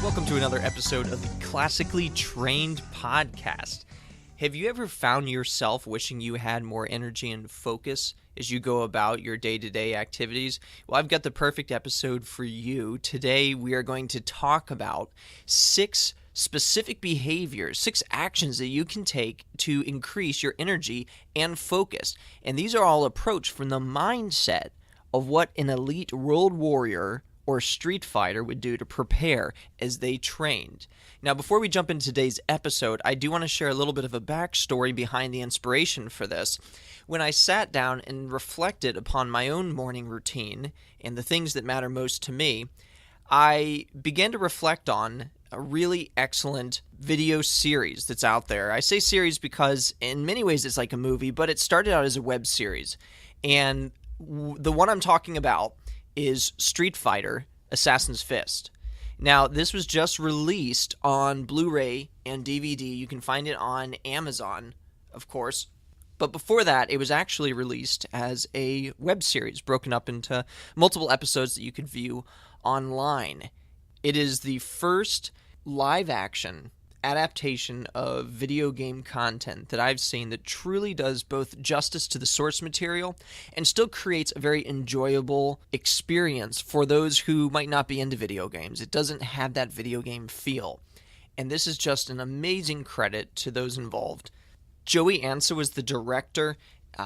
Welcome to another episode of the Classically Trained Podcast. Have you ever found yourself wishing you had more energy and focus as you go about your day-to-day activities? Well, I've got the perfect episode for you. Today, we are going to talk about 6 specific behaviors, 6 actions that you can take to increase your energy and focus. And these are all approached from the mindset of what an elite world warrior or street fighter would do to prepare as they trained. Now, before we jump into today's episode, I do want to share a little bit of a backstory behind the inspiration for this. When I sat down and reflected upon my own morning routine and the things that matter most to me, I began to reflect on a really excellent video series that's out there. I say series because in many ways it's like a movie, but it started out as a web series. And the one I'm talking about is Street Fighter: Assassin's Fist. Now, this was just released on Blu-ray and DVD. You can find it on Amazon, of course. But before that, it was actually released as a web series broken up into multiple episodes that you could view online. It is the first live-action adaptation of video game content that I've seen that truly does both justice to the source material and still creates a very enjoyable experience for those who might not be into video games. It doesn't have that video game feel. And this is just an amazing credit to those involved. Joey Ansa was the director.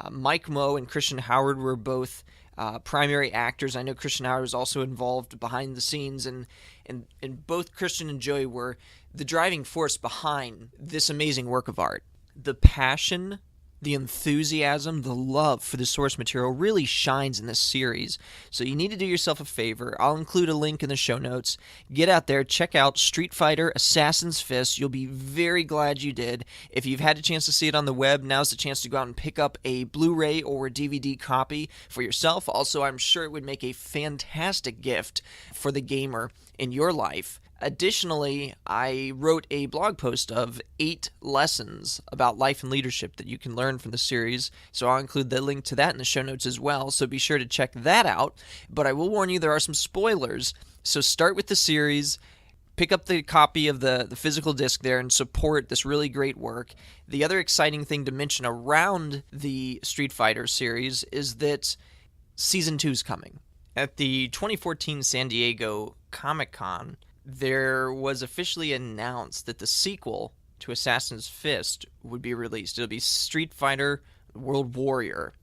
Mike Moe and Christian Howard were both primary actors. I know Christian Howard was also involved behind the scenes, and both Christian and Joey were the driving force behind this amazing work of art. The passion, the enthusiasm, the love for the source material really shines in this series. So you need to do yourself a favor. I'll include a link in the show notes. Get out there, check out Street Fighter: Assassin's Fist. You'll be very glad you did. If you've had a chance to see it on the web, now's the chance to go out and pick up a Blu-ray or a DVD copy for yourself. Also, I'm sure it would make a fantastic gift for the gamer in your life. Additionally, I wrote a blog post of 8 lessons about life and leadership that you can learn from the series, so I'll include the link to that in the show notes as well, so be sure to check that out. But I will warn you, there are some spoilers, so start with the series, pick up the copy of the physical disc there, and support this really great work. The other exciting thing to mention around the Street Fighter series is that Season 2 is coming. At the 2014 San Diego Comic-Con, there was officially announced that the sequel to Assassin's Fist would be released. It'll be Street Fighter World Warrior.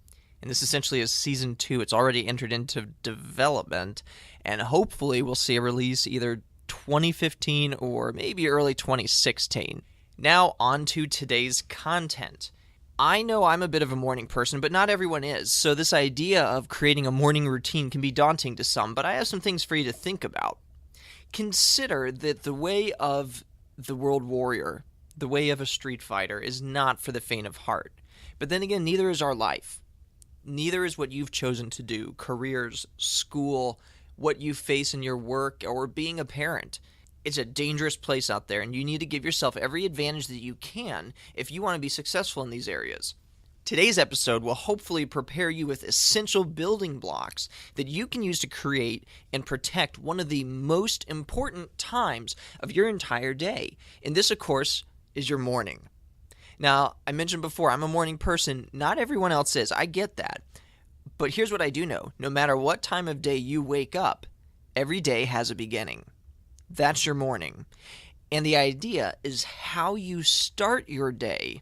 And this essentially is Season 2. It's already entered into development. And hopefully we'll see a release either 2015 or maybe early 2016. Now on to today's content. I know I'm a bit of a morning person, but not everyone is. So this idea of creating a morning routine can be daunting to some, but I have some things for you to think about. Consider that the way of the world warrior, the way of a street fighter, is not for the faint of heart. But then again, neither is our life. Neither is what you've chosen to do, careers, school, what you face in your work, or being a parent. It's a dangerous place out there, and you need to give yourself every advantage that you can if you want to be successful in these areas. Today's episode will hopefully prepare you with essential building blocks that you can use to create and protect one of the most important times of your entire day. And this, of course, is your morning. Now, I mentioned before, I'm a morning person. Not everyone else is. I get that. But here's what I do know. No matter what time of day you wake up, every day has a beginning. That's your morning. And the idea is how you start your day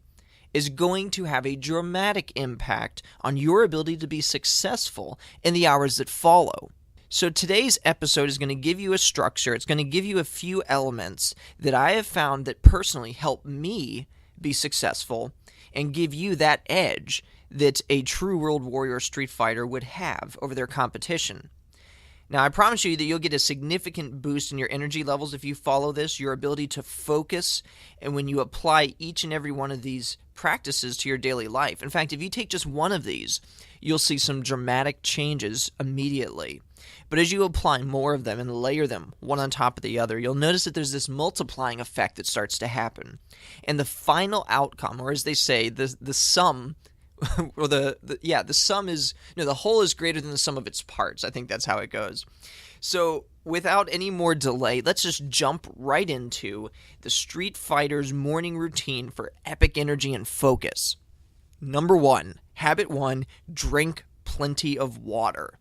is going to have a dramatic impact on your ability to be successful in the hours that follow. So today's episode is going to give you a structure. It's going to give you a few elements that I have found that personally help me be successful and give you that edge that a true world warrior street fighter would have over their competition. Now, I promise you that you'll get a significant boost in your energy levels if you follow this, your ability to focus, and when you apply each and every one of these practices to your daily life. In fact, if you take just one of these, you'll see some dramatic changes immediately. But as you apply more of them and layer them one on top of the other, you'll notice that there's this multiplying effect that starts to happen. And the final outcome, or as they say, the sum or the sum is, the whole is greater than the sum of its parts. I think that's how it goes. So without any more delay, let's just jump right into the Street Fighter's morning routine for epic energy and focus. Number 1, habit 1, drink plenty of water.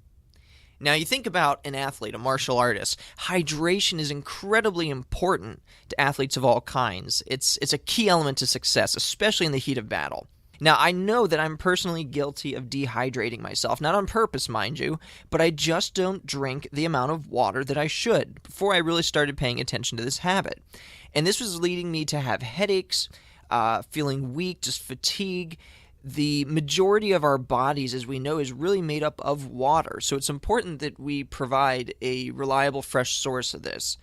Now, you think about an athlete, a martial artist. Hydration is incredibly important to athletes of all kinds. It's a key element to success, especially in the heat of battle. Now, I know that I'm personally guilty of dehydrating myself, not on purpose, mind you, but I just don't drink the amount of water that I should before I really started paying attention to this habit. And this was leading me to have headaches, feeling weak, just fatigue. The majority of our bodies, as we know, is really made up of water. So it's important that we provide a reliable, fresh source of this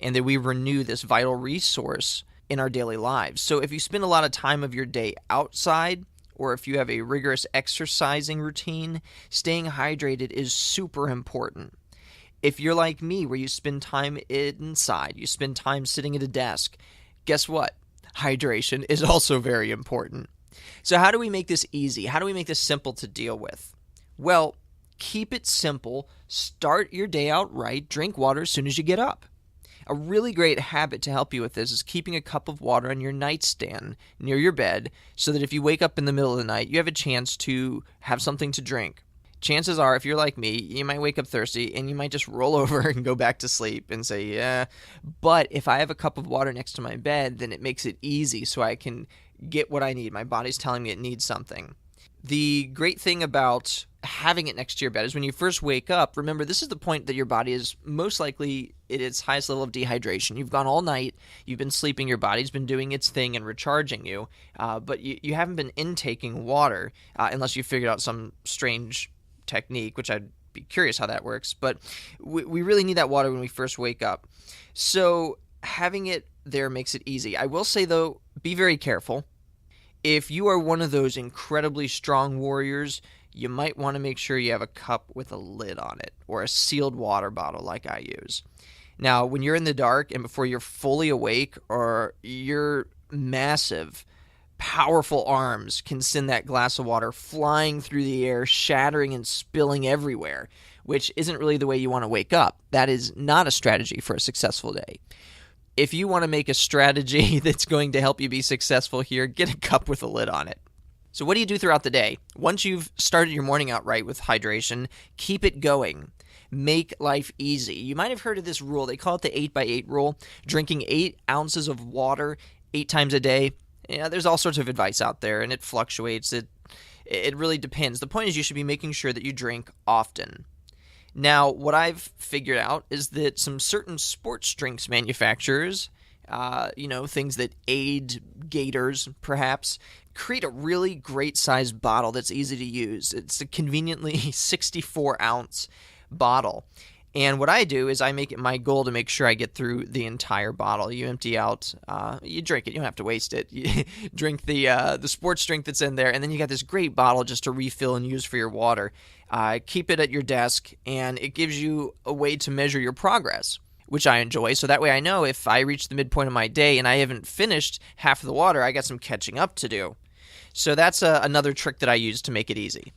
and that we renew this vital resource in our daily lives. So if you spend a lot of time of your day outside, or if you have a rigorous exercising routine, staying hydrated is super important. If you're like me, where you spend time inside, you spend time sitting at a desk, guess what? Hydration is also very important. So how do we make this easy? How do we make this simple to deal with? Well, keep it simple. Start your day out right. Drink water as soon as you get up. A really great habit to help you with this is keeping a cup of water on your nightstand near your bed so that if you wake up in the middle of the night, you have a chance to have something to drink. Chances are, if you're like me, you might wake up thirsty and you might just roll over and go back to sleep and say, yeah. But if I have a cup of water next to my bed, then it makes it easy so I can get what I need. My body's telling me it needs something. The great thing about having it next to your bed is when you first wake up, remember, this is the point that your body is most likely at its highest level of dehydration. You've gone all night, you've been sleeping, your body's been doing its thing and recharging you, but you haven't been intaking water unless you figured out some strange technique, which I'd be curious how that works. But we really need that water when we first wake up. So having it there makes it easy. I will say, though, be very careful. If you are one of those incredibly strong warriors, you might want to make sure you have a cup with a lid on it or a sealed water bottle like I use. Now, when you're in the dark and before you're fully awake, or your massive, powerful arms can send that glass of water flying through the air, shattering and spilling everywhere, which isn't really the way you want to wake up. That is not a strategy for a successful day. If you want to make a strategy that's going to help you be successful here, get a cup with a lid on it. So what do you do throughout the day? Once you've started your morning out right with hydration, keep it going. Make life easy. You might have heard of this rule. They call it the 8x8 rule, drinking 8 ounces of water 8 times a day. Yeah, there's all sorts of advice out there, and it fluctuates. It really depends. The point is you should be making sure that you drink often. Now, what I've figured out is that some certain sports drinks manufacturers, things that aid gators, perhaps, create a really great sized bottle that's easy to use. It's a conveniently 64-ounce bottle. And what I do is I make it my goal to make sure I get through the entire bottle. You empty out, you drink it. You don't have to waste it. You drink the sports drink that's in there, and then you got this great bottle just to refill and use for your water. Keep it at your desk, and it gives you a way to measure your progress, which I enjoy. So that way I know if I reach the midpoint of my day and I haven't finished half of the water, I got some catching up to do. So that's another trick that I use to make it easy.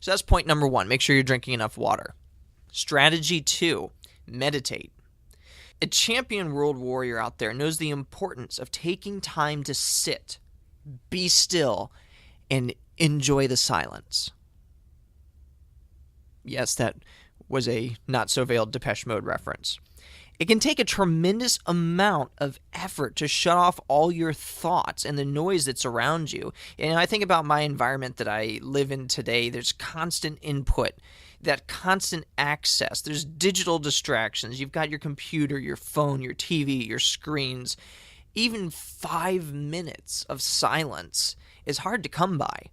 So that's point number 1. Make sure you're drinking enough water. Strategy 2, meditate. A champion world warrior out there knows the importance of taking time to sit, be still, and enjoy the silence. Yes, that was a not-so-veiled Depeche Mode reference. It can take a tremendous amount of effort to shut off all your thoughts and the noise that's around you. And I think about my environment that I live in today. There's constant input, that constant access. There's digital distractions. You've got your computer, your phone, your TV, your screens. Even 5 minutes of silence is hard to come by.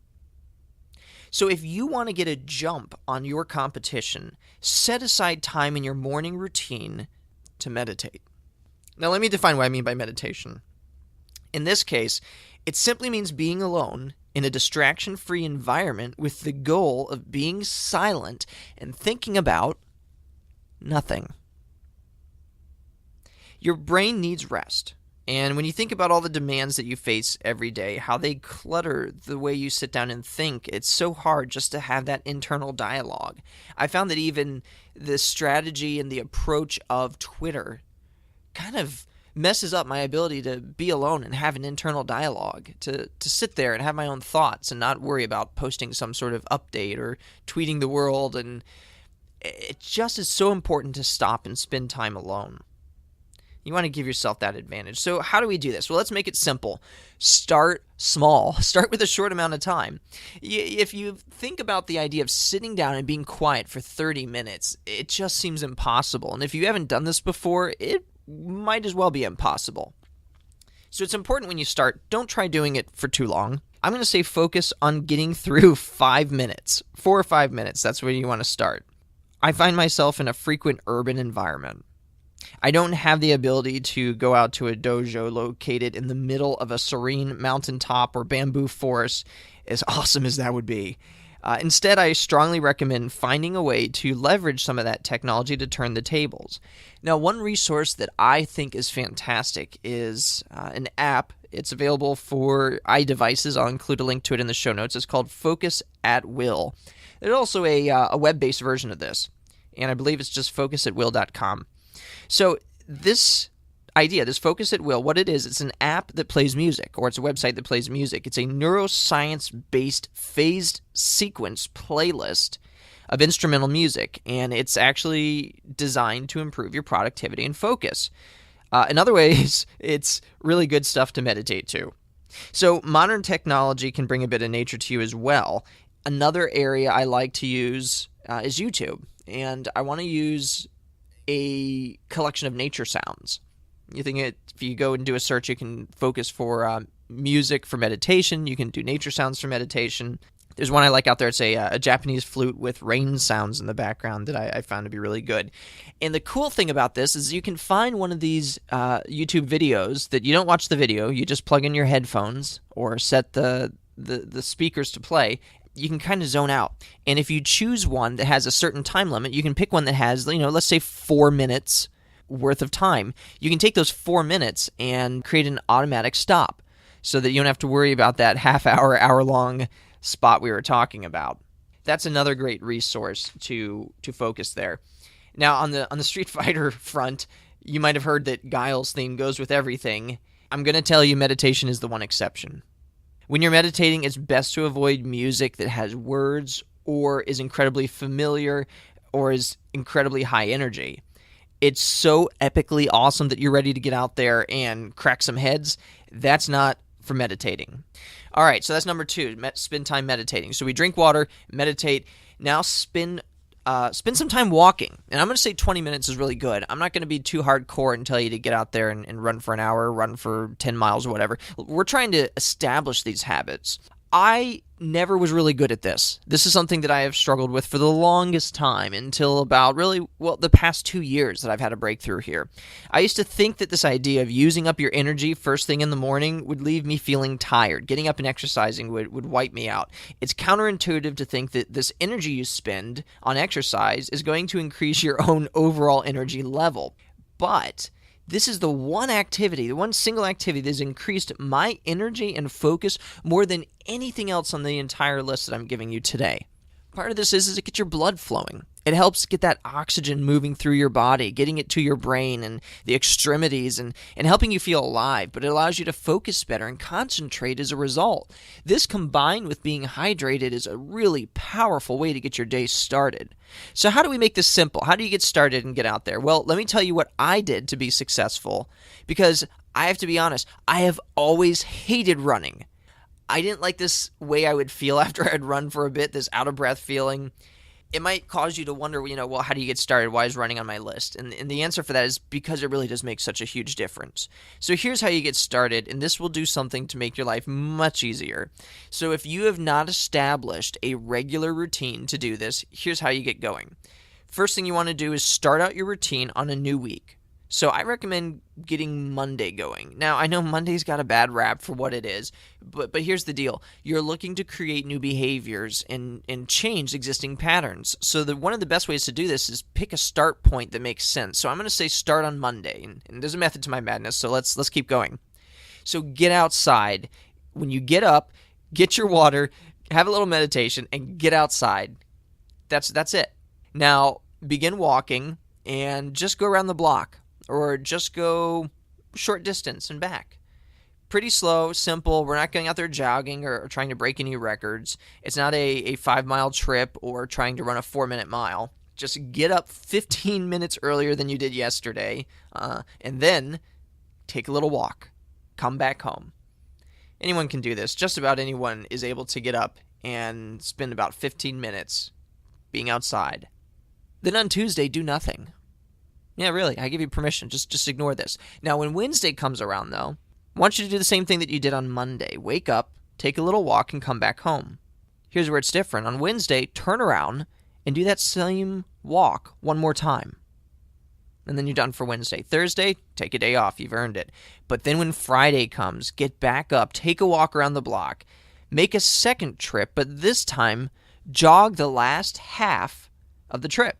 So if you want to get a jump on your competition, set aside time in your morning routine to meditate. Now let me define what I mean by meditation. In this case, it simply means being alone in a distraction-free environment with the goal of being silent and thinking about nothing. Your brain needs rest. And when you think about all the demands that you face every day, how they clutter the way you sit down and think, it's so hard just to have that internal dialogue. I found that even the strategy and the approach of Twitter kind of messes up my ability to be alone and have an internal dialogue, to sit there and have my own thoughts and not worry about posting some sort of update or tweeting the world. And it just is so important to stop and spend time alone. You want to give yourself that advantage. So how do we do this? Well, let's make it simple. Start small. Start with a short amount of time. If you think about the idea of sitting down and being quiet for 30 minutes, it just seems impossible. And if you haven't done this before, it might as well be impossible. So it's important when you start, don't try doing it for too long. I'm going to say focus on getting through 5 minutes, 4 or 5 minutes. That's where you want to start. I find myself in a frequent urban environment. I don't have the ability to go out to a dojo located in the middle of a serene mountaintop or bamboo forest, as awesome as that would be. Instead, I strongly recommend finding a way to leverage some of that technology to turn the tables. Now, one resource that I think is fantastic is an app. It's available for iDevices. I'll include a link to it in the show notes. It's called Focus at Will. There's also a web-based version of this, and I believe it's just focusatwill.com. So this idea, this Focus at Will, what it is, it's an app that plays music, or it's a website that plays music. It's a neuroscience-based phased sequence playlist of instrumental music, and it's actually designed to improve your productivity and focus. In other ways, it's really good stuff to meditate to. So modern technology can bring a bit of nature to you as well. Another area I like to use is YouTube, and I want to use a collection of nature sounds. You think if you go and do a search, you can focus for music for meditation. You can do nature sounds for meditation. There's one I like out there. It's a Japanese flute with rain sounds in the background that I found to be really good. And the cool thing about this is you can find one of these YouTube videos that you don't watch the video. You just plug in your headphones or set the speakers to play. You can kind of zone out. And if you choose one that has a certain time limit, you can pick one that has, let's say 4 minutes worth of time. You can take those 4 minutes and create an automatic stop so that you don't have to worry about that hour-long spot we were talking about. That's another great resource to focus there. Now, on the Street Fighter front, you might have heard that Guile's theme goes with everything. I'm going to tell you meditation is the one exception. When you're meditating, it's best to avoid music that has words or is incredibly familiar or is incredibly high energy. It's so epically awesome that you're ready to get out there and crack some heads. That's not for meditating. All right, so that's number 2, spend time meditating. So we drink water, meditate. Now spend some time walking. And I'm going to say 20 minutes is really good. I'm not going to be too hardcore and tell you to get out there and run for an hour, run for 10 miles or whatever. We're trying to establish these habits. I never was really good at this. This is something that I have struggled with for the longest time until about the past 2 years that I've had a breakthrough here. I used to think that this idea of using up your energy first thing in the morning would leave me feeling tired. Getting up and exercising would wipe me out. It's counterintuitive to think that this energy you spend on exercise is going to increase your own overall energy level. But this is the one single activity that has increased my energy and focus more than anything else on the entire list that I'm giving you today. Part of this is to get your blood flowing. It helps get that oxygen moving through your body, getting it to your brain and the extremities and helping you feel alive, but it allows you to focus better and concentrate as a result. This combined with being hydrated is a really powerful way to get your day started. So how do we make this simple? How do you get started and get out there? Well, let me tell you what I did to be successful, because I have to be honest, I have always hated running. I didn't like this way I would feel after I'd run for a bit, this out-of-breath feeling. It might cause you to wonder, well, how do you get started? Why is running on my list? And the answer for that is because it really does make such a huge difference. So here's how you get started, and this will do something to make your life much easier. So if you have not established a regular routine to do this, here's how you get going. First thing you want to do is start out your routine on a new week. So I recommend getting Monday going. Now, I know Monday's got a bad rap for what it is, but here's the deal. You're looking to create new behaviors and change existing patterns. So one of the best ways to do this is pick a start point that makes sense. So I'm going to say start on Monday, and there's a method to my madness, so let's keep going. So get outside. When you get up, get your water, have a little meditation, and get outside. That's it. Now, begin walking and just go around the block. Or just go short distance and back. Pretty slow, simple. We're not going out there jogging or trying to break any records. It's not a 5-mile trip or trying to run a 4-minute mile. Just get up 15 minutes earlier than you did yesterday, and then take a little walk. Come back home. Anyone can do this. Just about anyone is able to get up and spend about 15 minutes being outside. Then on Tuesday, do nothing. Yeah, really, I give you permission. Just ignore this. Now, when Wednesday comes around, though, I want you to do the same thing that you did on Monday. Wake up, take a little walk, and come back home. Here's where it's different. On Wednesday, turn around and do that same walk one more time. And then you're done for Wednesday. Thursday, take a day off. You've earned it. But then when Friday comes, get back up, take a walk around the block, make a second trip, but this time, jog the last half of the trip.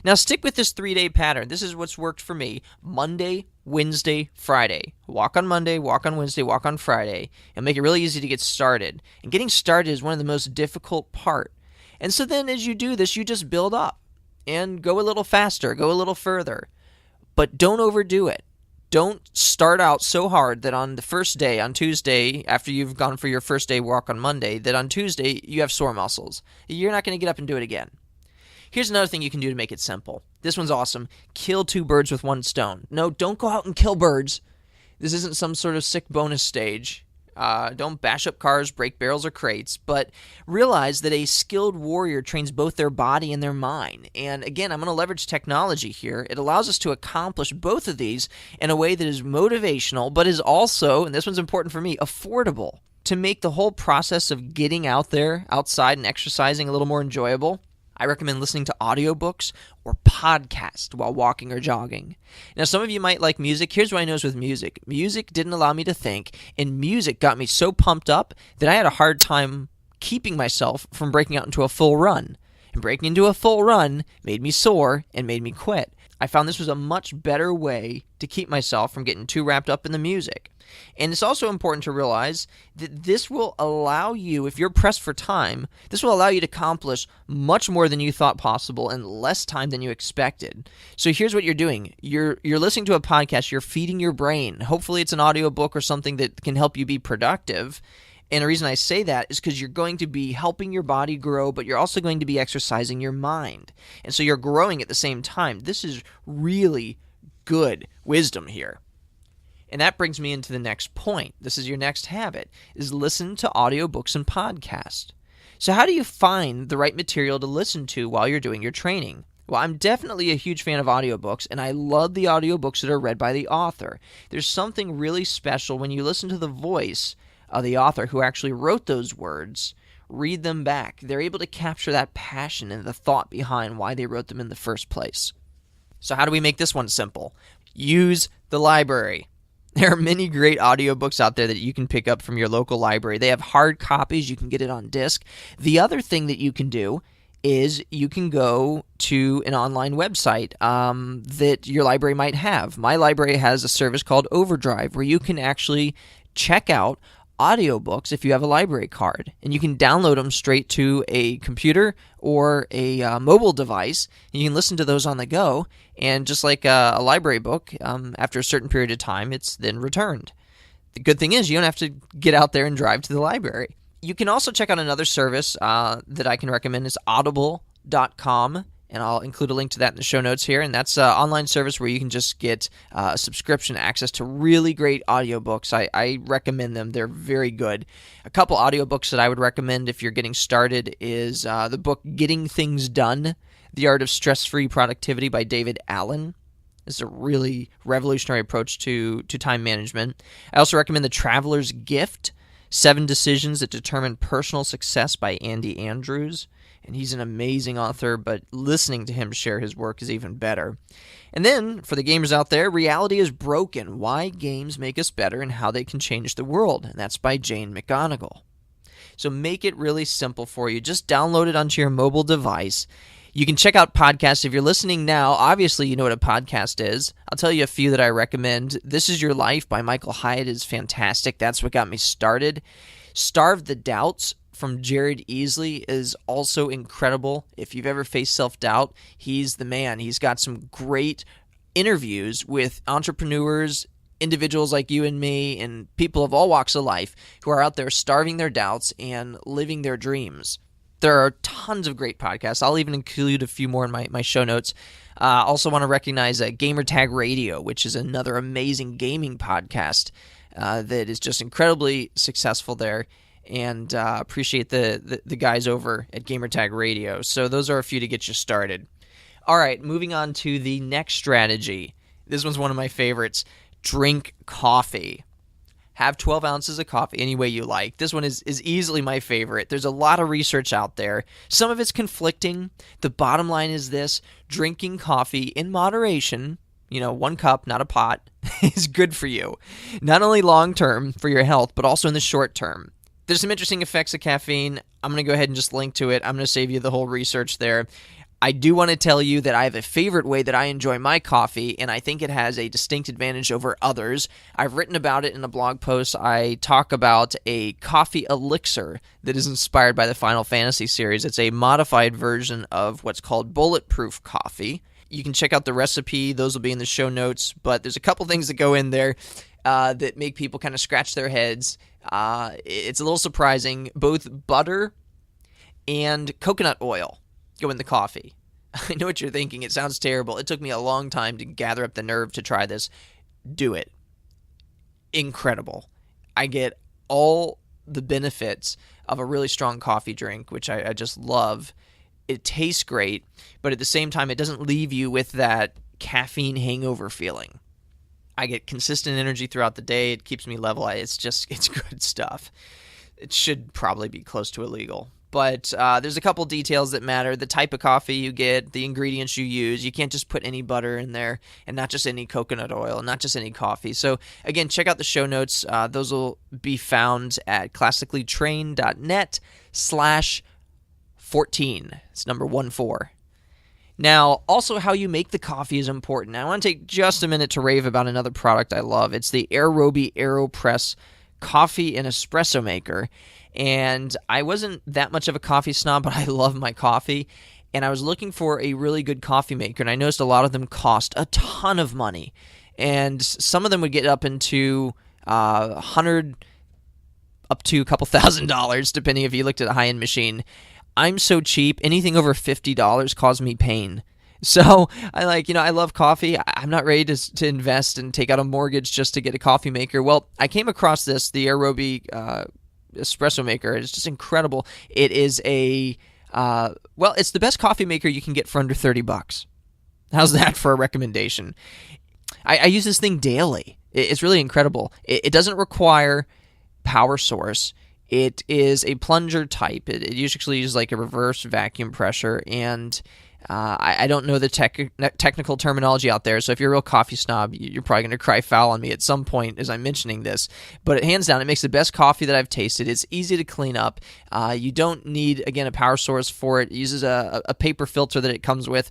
Now, stick with this 3-day pattern. This is what's worked for me. Monday, Wednesday, Friday. Walk on Monday, walk on Wednesday, walk on Friday, and make it really easy to get started. And getting started is one of the most difficult part. And so then as you do this, you just build up and go a little faster, go a little further. But don't overdo it. Don't start out so hard that on the first day, on Tuesday, after you've gone for your first day walk on Monday, that on Tuesday you have sore muscles. You're not going to get up and do it again. Here's another thing you can do to make it simple. This one's awesome. Kill 2 birds with 1 stone. No, don't go out and kill birds. This isn't some sort of sick bonus stage. Don't bash up cars, break barrels or crates, but realize that a skilled warrior trains both their body and their mind. And again, I'm going to leverage technology here. It allows us to accomplish both of these in a way that is motivational, but is also, and this one's important for me, affordable. To make the whole process of getting out there, outside and exercising a little more enjoyable, I recommend listening to audiobooks or podcasts while walking or jogging. Now, some of you might like music. Here's what I noticed with music. Music didn't allow me to think, and music got me so pumped up that I had a hard time keeping myself from breaking out into a full run. And breaking into a full run made me sore and made me quit. I found this was a much better way to keep myself from getting too wrapped up in the music. And it's also important to realize that this will allow you, if you're pressed for time, this will allow you to accomplish much more than you thought possible in less time than you expected. So here's what you're doing. You're listening to a podcast, you're feeding your brain. Hopefully it's an audiobook or something that can help you be productive. And the reason I say that is because you're going to be helping your body grow, but you're also going to be exercising your mind. And so you're growing at the same time. This is really good wisdom here. And that brings me into the next point. This is your next habit, is listen to audiobooks and podcasts. So how do you find the right material to listen to while you're doing your training? Well, I'm definitely a huge fan of audiobooks, and I love the audiobooks that are read by the author. There's something really special when you listen to the voice of the author who actually wrote those words, read them back. They're able to capture that passion and the thought behind why they wrote them in the first place. So how do we make this one simple? Use the library. There are many great audiobooks out there that you can pick up from your local library. They have hard copies. You can get it on disc. The other thing that you can do is you can go to an online website that your library might have. My library has a service called Overdrive where you can actually check out audiobooks if you have a library card, and you can download them straight to a computer or a mobile device, and you can listen to those on the go, and just like a library book, after a certain period of time, it's then returned. The good thing is you don't have to get out there and drive to the library. You can also check out another service that I can recommend is audible.com, and I'll include a link to that in the show notes here. And that's an online service where you can just get subscription access to really great audiobooks. I recommend them. They're very good. A couple audiobooks that I would recommend if you're getting started is the book Getting Things Done, The Art of Stress-Free Productivity by David Allen. This is a really revolutionary approach to time management. I also recommend The Traveler's Gift, 7 Decisions That Determine Personal Success by Andy Andrews. and he's an amazing author, but listening to him share his work is even better. And then, for the gamers out there, Reality is Broken, Why Games Make Us Better and How They Can Change the World, and that's by Jane McGonigal. So make it really simple for you. Just download it onto your mobile device. You can check out podcasts. If you're listening now, obviously you know what a podcast is. I'll tell you a few that I recommend. This Is Your Life by Michael Hyatt is fantastic. That's what got me started. Starve the Doubts from Jared Easley is also incredible. If you've ever faced self-doubt, he's the man. He's got some great interviews with entrepreneurs, individuals like you and me, and people of all walks of life who are out there starving their doubts and living their dreams. There are tons of great podcasts. I'll even include a few more in my show notes. Also want to recognize Gamertag Radio, which is another amazing gaming podcast that is just incredibly successful there, and appreciate the guys over at Gamertag Radio. So those are a few to get you started. All right, moving on to the next strategy. This one's one of my favorites. Drink coffee. Have 12 ounces of coffee any way you like. This one is easily my favorite. There's a lot of research out there. Some of it's conflicting. The bottom line is this: drinking coffee in moderation, 1 cup, not a pot, is good for you. Not only long-term for your health, but also in the short term. There's some interesting effects of caffeine. I'm going to go ahead and just link to it. I'm going to save you the whole research there. I do want to tell you that I have a favorite way that I enjoy my coffee, and I think it has a distinct advantage over others. I've written about it in a blog post. I talk about a coffee elixir that is inspired by the Final Fantasy series. It's a modified version of what's called bulletproof coffee. You can check out the recipe. Those will be in the show notes, but there's a couple things that go in there that make people kind of scratch their heads. It's a little surprising. Both butter and coconut oil go in the coffee. I know what you're thinking. It sounds terrible. It took me a long time to gather up the nerve to try this. Do it. Incredible. I get all the benefits of a really strong coffee drink, which I just love. It tastes great, but at the same time, it doesn't leave you with that caffeine hangover feeling. I get consistent energy throughout the day. It keeps me level. It's good stuff. It should probably be close to illegal. But there's a couple details that matter. The type of coffee you get, the ingredients you use. You can't just put any butter in there, and not just any coconut oil, not just any coffee. So, again, check out the show notes. Those will be found at classicallytrained.net/14. It's number 14. Now, also how you make the coffee is important. Now, I want to take just a minute to rave about another product I love. It's the Aerobi AeroPress coffee and espresso maker. And I wasn't that much of a coffee snob, but I love my coffee. And I was looking for a really good coffee maker, and I noticed a lot of them cost a ton of money. And some of them would get up into $100 up to a couple $1,000, depending if you looked at a high-end machine. I'm so cheap, anything over $50 caused me pain. So I love coffee. I'm not ready to invest and take out a mortgage just to get a coffee maker. Well, I came across the Aerobi espresso maker. It's just incredible. It is it's the best coffee maker you can get for under $30. How's that for a recommendation? I use this thing daily. It's really incredible. It doesn't require power source. It is a plunger type. It usually uses like a reverse vacuum pressure, and I don't know the technical terminology out there, so if you're a real coffee snob, you're probably going to cry foul on me at some point as I'm mentioning this. But hands down, it makes the best coffee that I've tasted. It's easy to clean up. You don't need, again, a power source for it. It uses a paper filter that it comes with.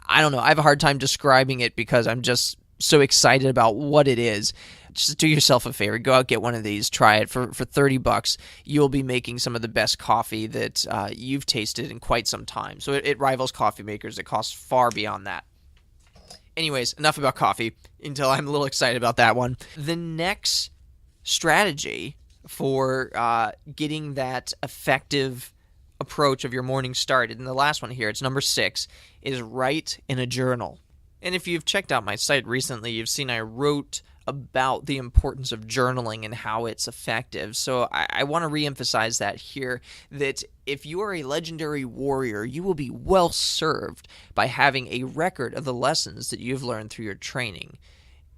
I don't know. I have a hard time describing it because I'm just so excited about what it is. Just do yourself a favor. Go out, get one of these, try it. For $30, you'll be making some of the best coffee that you've tasted in quite some time. So it rivals coffee makers that cost far beyond that. Anyways, enough about coffee until I'm a little excited about that one. The next strategy for getting that effective approach of your morning started, and the last one here, it's number 6, is write in a journal. And if you've checked out my site recently, you've seen I wrote about the importance of journaling and how it's effective. So I want to reemphasize that here, that if you are a legendary warrior, you will be well served by having a record of the lessons that you've learned through your training.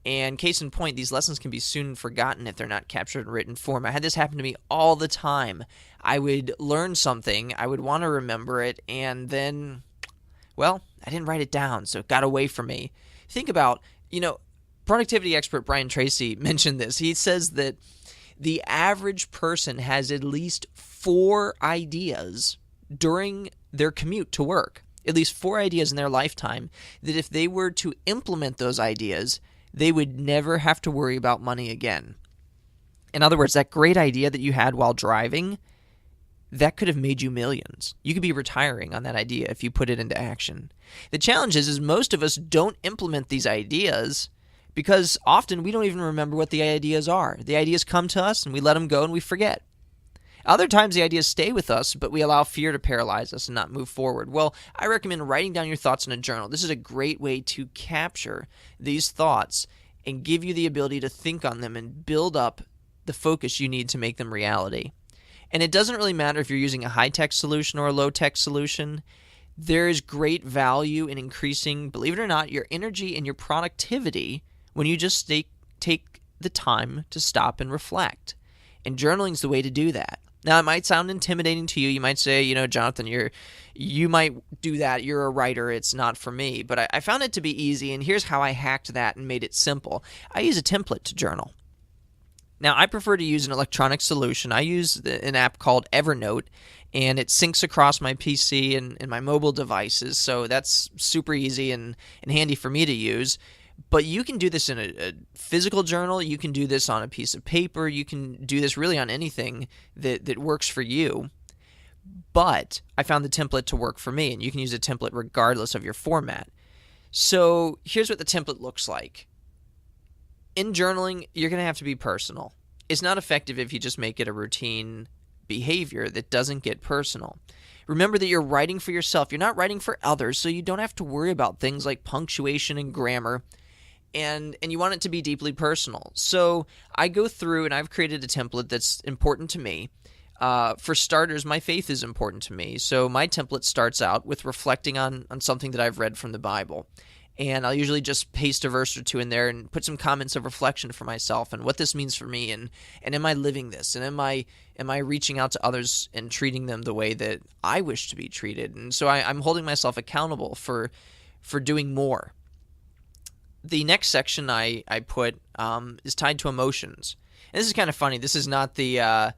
And case in point, these lessons can be soon forgotten if they're not captured in written form. I had this happen to me all the time. I would learn something, I would want to remember it, and then, well, I didn't write it down, so it got away from me. Think about, productivity expert Brian Tracy mentioned this. He says that the average person has at least 4 ideas during their commute to work, at least 4 ideas in their lifetime, that if they were to implement those ideas, they would never have to worry about money again. In other words, that great idea that you had while driving, that could have made you millions. You could be retiring on that idea if you put it into action. The challenge is most of us don't implement these ideas because often we don't even remember what the ideas are. The ideas come to us and we let them go and we forget. Other times the ideas stay with us, but we allow fear to paralyze us and not move forward. Well, I recommend writing down your thoughts in a journal. This is a great way to capture these thoughts and give you the ability to think on them and build up the focus you need to make them reality. And it doesn't really matter if you're using a high-tech solution or a low-tech solution. There is great value in increasing, believe it or not, your energy and your productivity when you just take the time to stop and reflect. And journaling is the way to do that. Now, it might sound intimidating to you. You might say, Jonathan, you might do that. You're a writer. It's not for me. But I found it to be easy, and here's how I hacked that and made it simple. I use a template to journal. Now, I prefer to use an electronic solution. I use an app called Evernote, and it syncs across my PC and my mobile devices, so that's super easy and handy for me to use. But you can do this in a physical journal. You can do this on a piece of paper. You can do this really on anything that works for you. But I found the template to work for me, and you can use a template regardless of your format. So here's what the template looks like. In journaling, you're going to have to be personal. It's not effective if you just make it a routine behavior that doesn't get personal. Remember that you're writing for yourself. You're not writing for others, so you don't have to worry about things like punctuation and grammar. And you want it to be deeply personal. So I go through and I've created a template that's important to me. For starters, my faith is important to me. So my template starts out with reflecting on something that I've read from the Bible. And I'll usually just paste a verse or two in there and put some comments of reflection for myself and what this means for me, and am I living this, and am I reaching out to others and treating them the way that I wish to be treated. And so I'm holding myself accountable for doing more. The next section I put is tied to emotions. And this is kind of funny. This is not the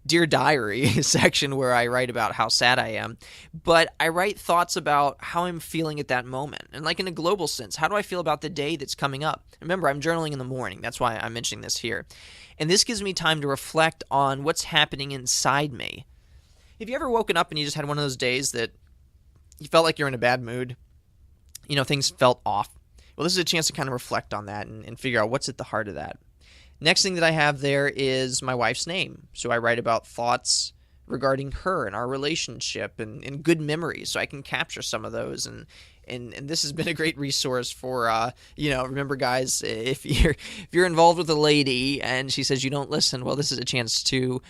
Dear Diary section where I write about how sad I am, but I write thoughts about how I'm feeling at that moment. And like in a global sense, how do I feel about the day that's coming up? Remember, I'm journaling in the morning. That's why I'm mentioning this here. And this gives me time to reflect on what's happening inside me. Have you ever woken up and you just had one of those days that you felt like you're in a bad mood? Things felt off. Well, this is a chance to kind of reflect on that and figure out what's at the heart of that. Next thing that I have there is my wife's name. So I write about thoughts regarding her and our relationship and good memories, so I can capture some of those. And this has been a great resource for, remember, guys, if you're involved with a lady and she says you don't listen, well, this is a chance to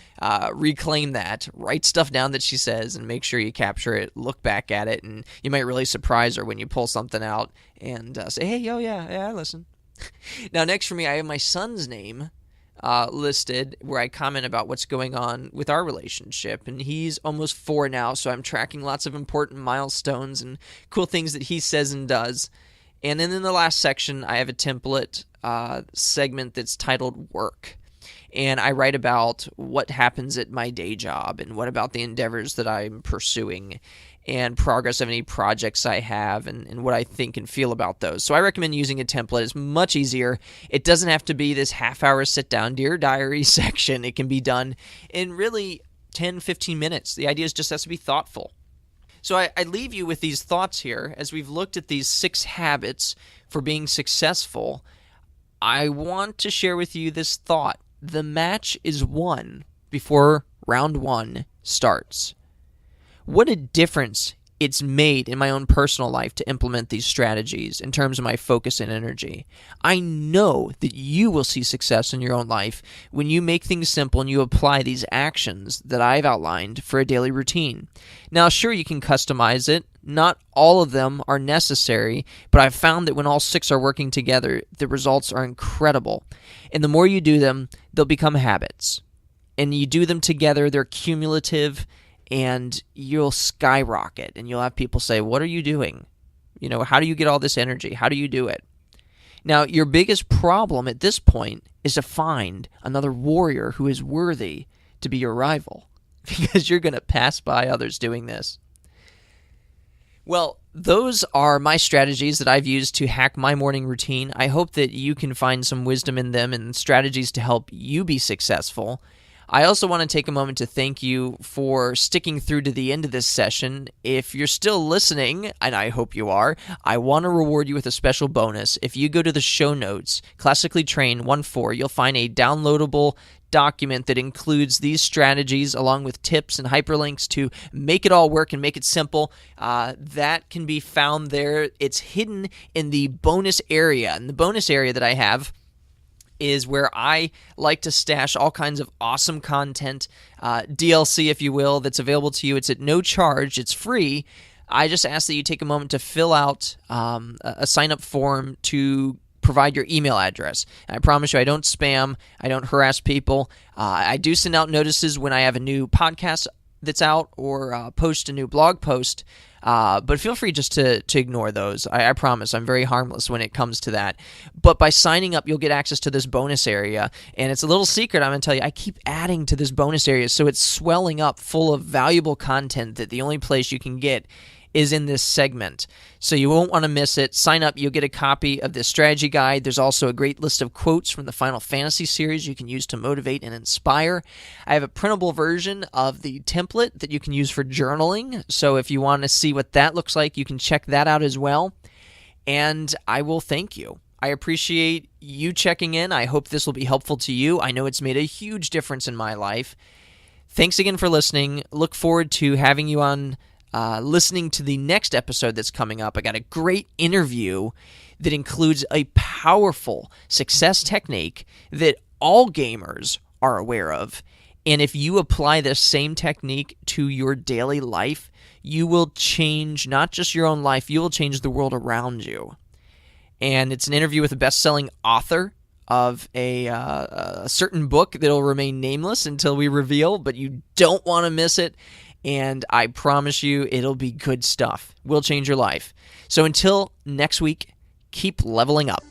reclaim that. Write stuff down that she says and make sure you capture it, look back at it, and you might really surprise her when you pull something out and say, hey, yeah, I listen. Now, next for me, I have my son's name listed where I comment about what's going on with our relationship. And he's almost 4 now, so I'm tracking lots of important milestones and cool things that he says and does. And then in the last section, I have a template segment that's titled Work. And I write about what happens at my day job and what about the endeavors that I'm pursuing and progress of any projects I have and what I think and feel about those. So I recommend using a template. It's much easier. It doesn't have to be this half-hour sit-down Dear Diary section. It can be done in really 10, 15 minutes. The idea is just has to be thoughtful. So I leave you with these thoughts here. As we've looked at these 6 habits for being successful, I want to share with you this thought. The match is won before round 1 starts. What a difference it's made in my own personal life to implement these strategies in terms of my focus and energy. I know that you will see success in your own life when you make things simple and you apply these actions that I've outlined for a daily routine. Now, sure, you can customize it. Not all of them are necessary, but I've found that when all 6 are working together, the results are incredible. And the more you do them, they'll become habits. And you do them together, they're cumulative, and you'll skyrocket. And you'll have people say, what are you doing? How do you get all this energy? How do you do it? Now, your biggest problem at this point is to find another warrior who is worthy to be your rival, because you're going to pass by others doing this. Well, those are my strategies that I've used to hack my morning routine. I hope that you can find some wisdom in them and strategies to help you be successful. I also want to take a moment to thank you for sticking through to the end of this session. If you're still listening, and I hope you are, I want to reward you with a special bonus. If you go to the show notes, Classically Trained 1-4, you'll find a downloadable document that includes these strategies along with tips and hyperlinks to make it all work and make it simple. That can be found there. It's hidden in the bonus area. And the bonus area that I have is where I like to stash all kinds of awesome content, DLC, if you will, that's available to you. It's at no charge. It's free. I just ask that you take a moment to fill out a sign-up form to provide your email address. And I promise you, I don't spam. I don't harass people. I do send out notices when I have a new podcast that's out or post a new blog post. But feel free just to ignore those. I promise I'm very harmless when it comes to that. But by signing up, you'll get access to this bonus area. And it's a little secret I'm going to tell you. I keep adding to this bonus area, so it's swelling up full of valuable content that the only place you can get is in this segment. So you won't want to miss it. Sign up. You'll get a copy of this strategy guide. There's also a great list of quotes from the Final Fantasy series you can use to motivate and inspire. I have a printable version of the template that you can use for journaling. So if you want to see what that looks like, you can check that out as well. And I will thank you. I appreciate you checking in. I hope this will be helpful to you. I know it's made a huge difference in my life. Thanks again for listening. Look forward to having you on listening to the next episode that's coming up. I got a great interview that includes a powerful success technique that all gamers are aware of. And if you apply this same technique to your daily life, you will change not just your own life, you will change the world around you. And it's an interview with a best-selling author of a certain book that'll remain nameless until we reveal, but you don't want to miss it. And I promise you, it'll be good stuff. Will change your life. So until next week, keep leveling up.